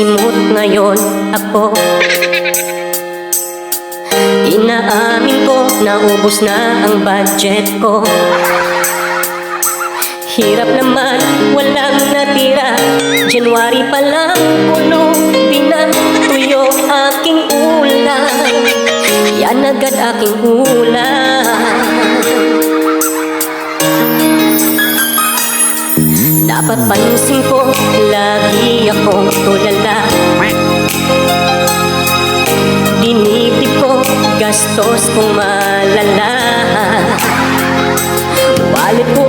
simot ngayon ako. Inaamin ko, naubos na ang budget ko. Hirap naman, walang natira. January pa lang, puno din na tuyo aking ulam. Yan agad aking ulam. Dapat pansin ko, lagi akong tulala. Dinitip ko, gastos kong malala. Wallet ko